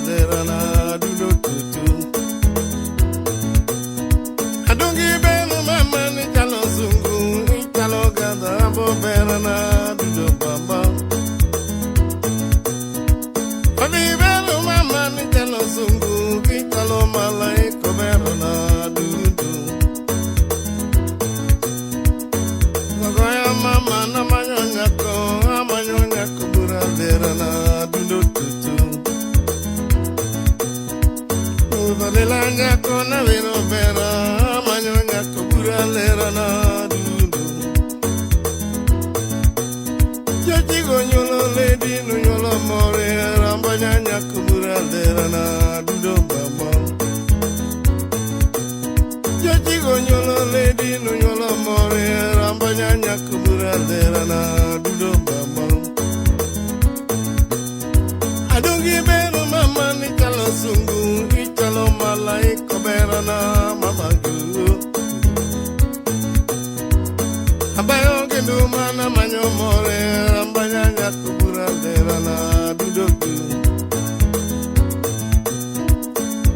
lera na dudo tutu. Adungi benu mama ni kalo zungu, ni kalo gada abo bera na dudo baba. Adi benu mama ni kalo zungu, ni kalo malai ko bera na dudo. Nagoya mama na manyonya ko, amanyonya ko bura lera na dudo tutu. Valelanya kona vero vera, manyonya kubura lera na dudu. Jaji gonyolo lady no yolo more, rambanya kubura lera na dudu baba. Jaji gonyolo lady no yolo more, rambanya kubura lera na dudu baba. Adungi beno mama ni kalo sungu. Kalo malai kobera na mama gu. Abayo gendu mana manyo more, ambanya nyakubura lera na dudogu.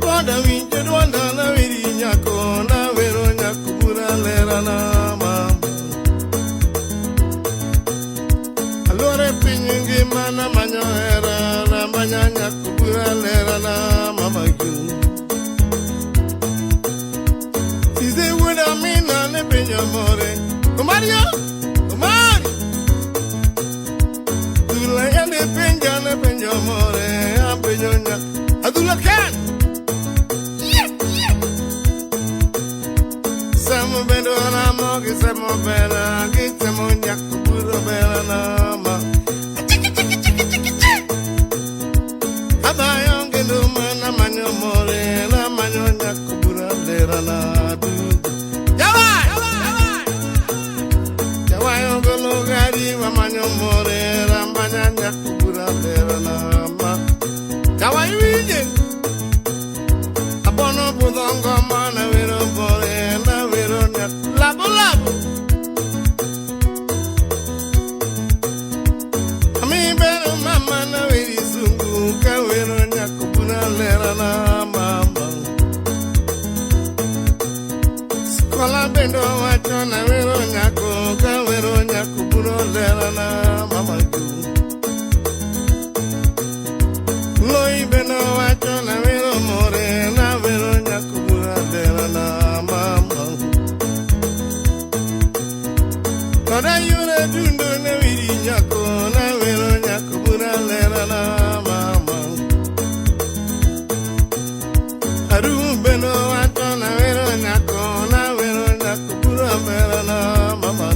Wada winje wanda na wiri nyako, na wero nyakubura lera na mama. Alore pinyungi mana manyo era, ambanya nyakubura lera na mama gu. Amore, Mario, Mario. Tu la yande penja amore, ampeñoña, adula can. Samo bendo na mo, que samo bena, que samo nyako puro bena na ma. Abayong gendo mana manyo more, na manyo nyako puro lera na du. Gari mamanyo more rambanya nyakubura lera na ma kawai wije abono budongo mana wero bore na wero nyak labo ami bero mama na weri zungu ka wero nyakubura lera na mama skola bendo wacho na wero nyako ka wero nyako lera na mama gu. Loi beno wacho na vero more, na vero nyakubura lera na mama. Koda yure dundo na viri nyako, na vero nyakubura lera na mama. Aru beno wacho na vero nyako, na vero nyakubura lera na mama.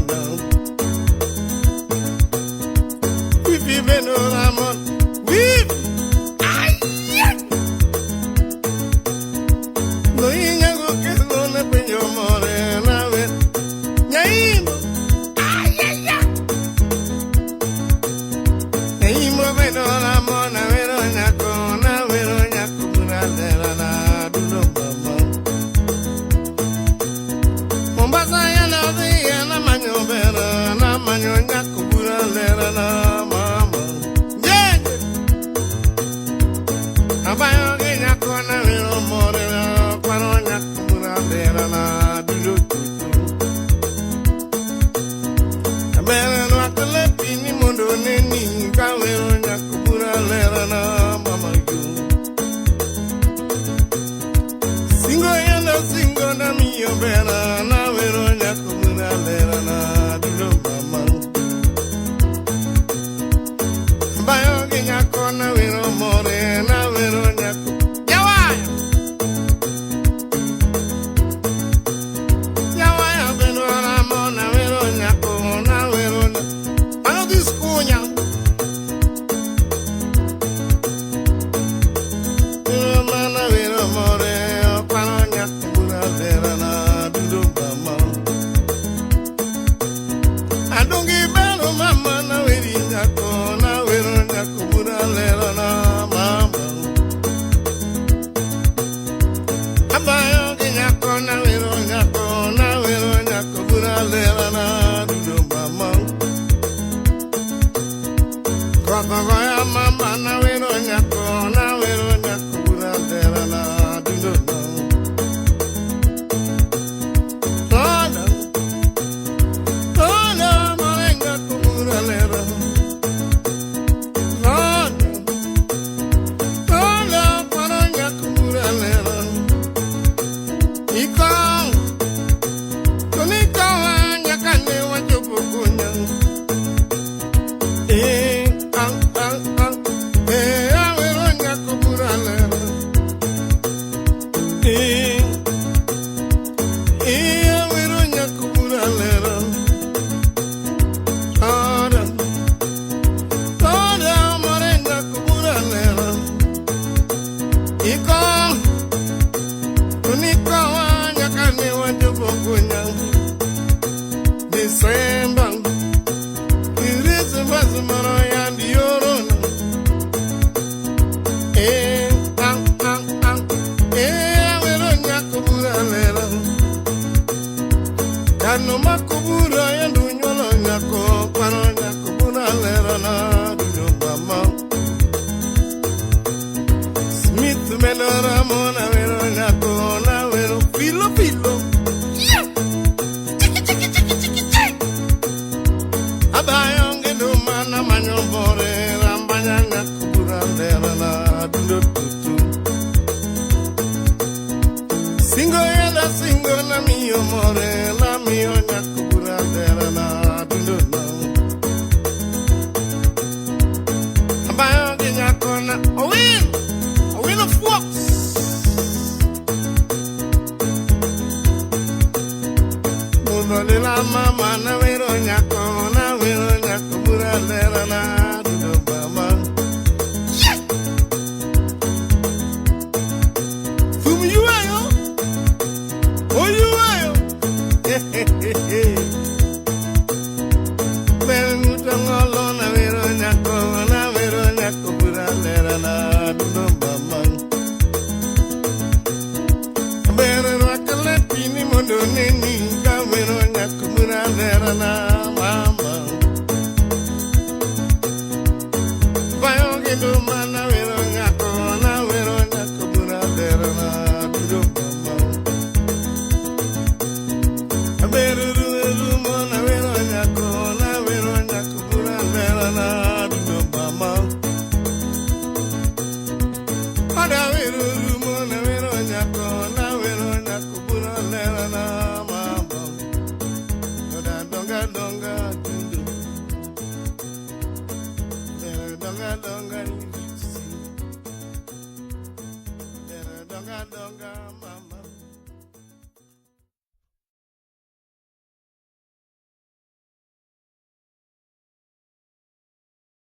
Vive no amor, vive. Ay, no inyago que no le peño more na ver. Yaimo, ay. Yaimo veno amor na vero nyako pura lera na dulo mama. Mombasa ya na dia na manyo vera na manyo nyako pura lera na. Abayo genya kona vero more na kwano nyakubura lera na dudo tutu. Abere no akale pini mondo neni ka vero nyakubura lera na mama yu. Singo na miyo bera na vero nyakubura lera na dudo mama. Abayo genya kona vero more na vero nyako. Yawaya beno na mo na vero nyako na vero na. Ano diskunya. Mana vero more kwano nyako pura lera na dudo mama. Adungi beno mama na veri nyako na vero nyako pura lera na mama. Abayo nyako na vero nyako pura lera na dudo mama. Kwa ya mama na vero nyako bore rambanya kuburan derana dudutu. Singo yela singo la mio more la mio kuburan derana dudutu. Abayo ginyakona a win of walks. La mama na vero nyako bura lera na do mama. Fum you ayo, oh you ayo. Belu tangolo na vero nyako bura lera na do mama. Bere wakale pini mondo neni. Na mama Bayo do mana vero nyako bura lera na do mama Aberu mona vero nyako bura lera na do mama Ada veru mona vero nyako bura lera na donga dundu donga mama